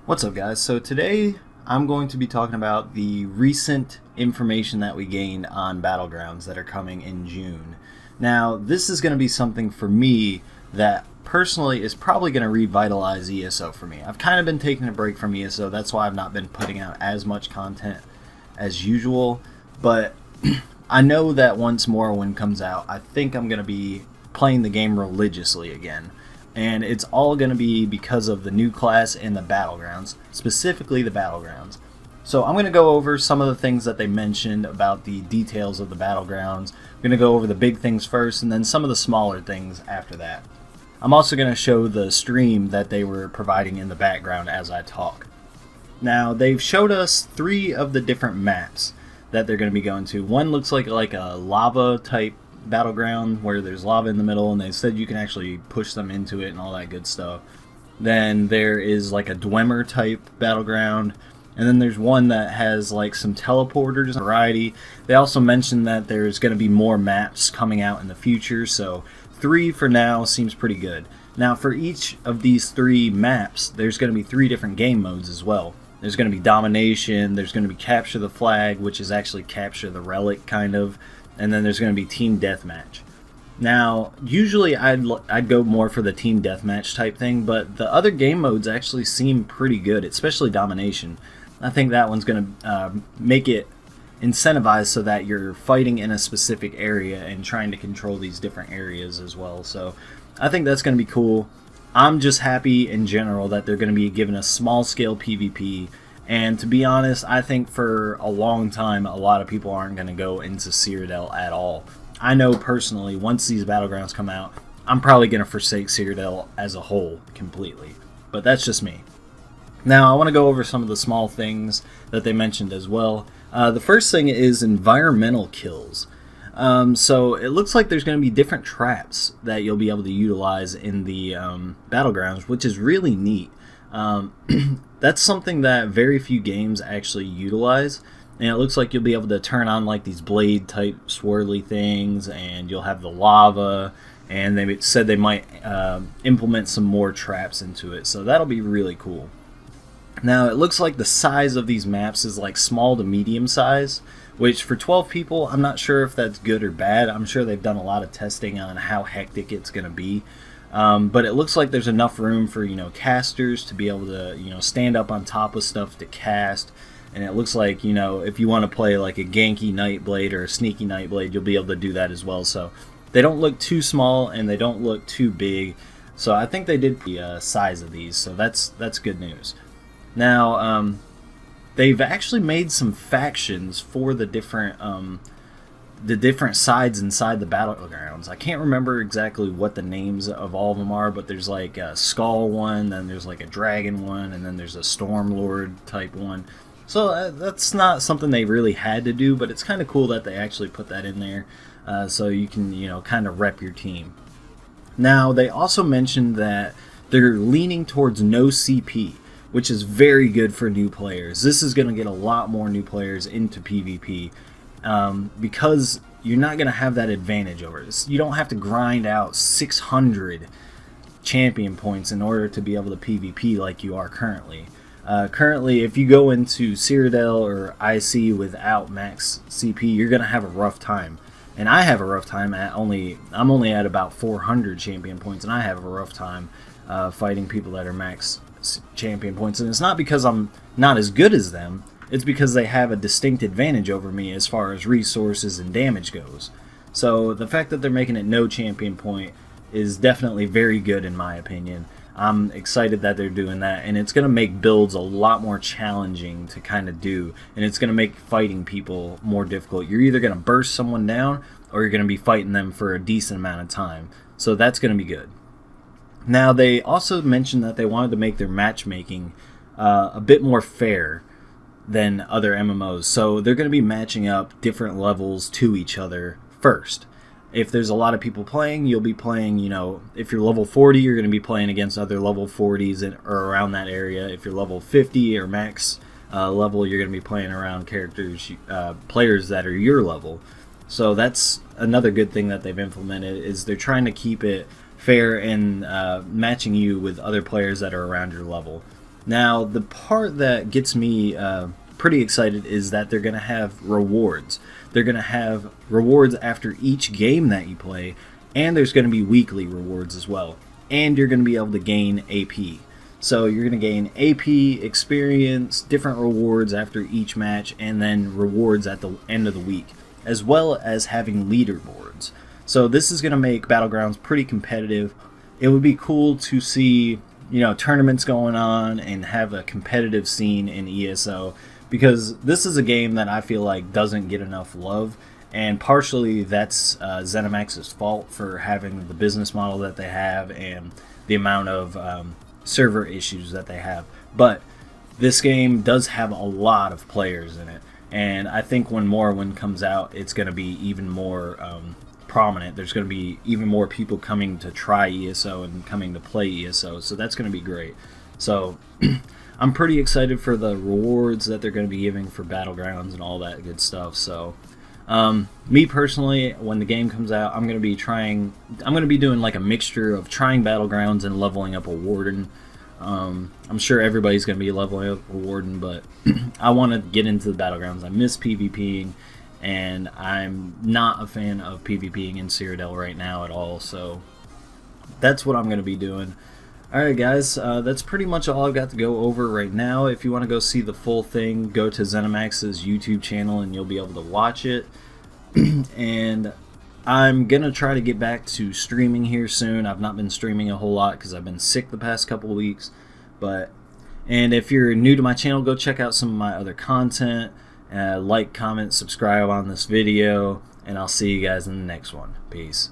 What's up, guys? So today I'm going to be talking about the recent information that we gained on Battlegrounds that are coming in June. Now, this is going to be something for me that personally is probably going to revitalize ESO for me. I've kind of been taking a break from ESO, that's why I've not been putting out as much content as usual, but I know that once Morrowind comes out, I think I'm going to be playing the game religiously again. And it's all going to be because of the new class and the Battlegrounds, specifically the Battlegrounds. So I'm going to go over some of the things that they mentioned about the details of the Battlegrounds. I'm going to go over the big things first and then some of the smaller things after that. I'm also going to show the stream that they were providing in the background as I talk. Now, they've showed us 3 of the different maps that they're going to be going to. One looks like a lava type battleground where there's lava in the middle, and they said you can actually push them into it and all that good stuff. Then there is like a Dwemer type battleground, and then there's one that has like some teleporters variety. They also mentioned that there's going to be more maps coming out in the future, so 3 for now seems pretty good. Now, for each of these 3 maps, there's going to be 3 different game modes as well. There's going to be domination, there's going to be capture the flag, which is actually capture the relic kind of, and then there's going to be team deathmatch. Now, usually I'd go more for the team deathmatch type thing, but the other game modes actually seem pretty good, especially domination. I think that one's going to make it incentivized so that you're fighting in a specific area and trying to control these different areas as well. So I think that's going to be cool. I'm just happy in general that they're going to be giving us small scale PvP. And to be honest, I think for a long time, a lot of people aren't going to go into Cyrodiil at all. I know personally, once these Battlegrounds come out, I'm probably going to forsake Cyrodiil as a whole completely. But that's just me. Now, I want to go over some of the small things that they mentioned as well. The first thing is environmental kills. So it looks like there's going to be different traps that you'll be able to utilize in the Battlegrounds, which is really neat. That's something that very few games actually utilize, and it looks like you'll be able to turn on like these blade type swirly things, and you'll have the lava, and they said they might implement some more traps into it, so that'll be really cool. Now, it looks like the size of these maps is like small to medium size, which for 12 people, I'm not sure if that's good or bad. I'm sure they've done a lot of testing on how hectic it's going to be. But it looks like there's enough room for, casters to be able to, stand up on top of stuff to cast. And it looks like, if you want to play like a ganky Nightblade or a sneaky Nightblade, you'll be able to do that as well. So they don't look too small and they don't look too big. So I think they did the size of these. So that's good news. Now, they've actually made some factions for the different sides inside the Battlegrounds. I can't remember exactly what the names of all of them are, but there's like a Skull one, then there's like a Dragon one, and then there's a Stormlord type one. So that's not something they really had to do, but it's kind of cool that they actually put that in there, so you can, kind of rep your team. Now, they also mentioned that they're leaning towards no CP, which is very good for new players. This is going to get a lot more new players into PvP. Because you're not going to have that advantage over this. You don't have to grind out 600 champion points in order to be able to PvP like you are currently. Currently, if you go into Cyrodiil or IC without max CP, you're going to have a rough time. And I have a rough time I'm only at about 400 champion points, and I have a rough time fighting people that are max champion points. And it's not because I'm not as good as them. It's because they have a distinct advantage over me as far as resources and damage goes. So the fact that they're making it no champion point is definitely very good in my opinion. I'm excited that they're doing that, and it's going to make builds a lot more challenging to kind of do, and it's going to make fighting people more difficult. You're either going to burst someone down, or you're going to be fighting them for a decent amount of time. So that's going to be good. Now, they also mentioned that they wanted to make their matchmaking a bit more fair than other MMOs. So they're going to be matching up different levels to each other first. If there's a lot of people playing, you'll be playing, if you're level 40, you're going to be playing against other level 40s or around that area. If you're level 50 or max level, you're going to be playing around players that are your level. So that's another good thing that they've implemented, is they're trying to keep it fair and matching you with other players that are around your level. Now, the part that gets me pretty excited is that they're going to have rewards. They're going to have rewards after each game that you play, and there's going to be weekly rewards as well. And you're going to be able to gain AP. So you're going to gain AP, experience, different rewards after each match, and then rewards at the end of the week, as well as having leaderboards. So this is going to make Battlegrounds pretty competitive. It would be cool to see, you know, tournaments going on and have a competitive scene in ESO, because this is a game that I feel like doesn't get enough love, and partially that's ZeniMax's fault for having the business model that they have and the amount of server issues that they have. But this game does have a lot of players in it, and I think when Morrowind comes out, it's going to be even more prominent. There's going to be even more people coming to try ESO and coming to play ESO, so that's going to be great. So I'm pretty excited for the rewards that they're going to be giving for Battlegrounds and all that good stuff. So me personally, when the game comes out, I'm going to be doing like a mixture of trying Battlegrounds and leveling up a Warden. I'm sure everybody's going to be leveling up a Warden, but I want to get into the Battlegrounds. I miss PvPing, and I'm not a fan of PvPing in Cyrodiil right now at all, so that's what I'm going to be doing. Alright guys, that's pretty much all I've got to go over right now. If you want to go see the full thing, go to ZeniMax's YouTube channel and you'll be able to watch it. And I'm going to try to get back to streaming here soon. I've not been streaming a whole lot because I've been sick the past couple of weeks. And if you're new to my channel, go check out some of my other content. Like, comment, subscribe on this video, and I'll see you guys in the next one. Peace.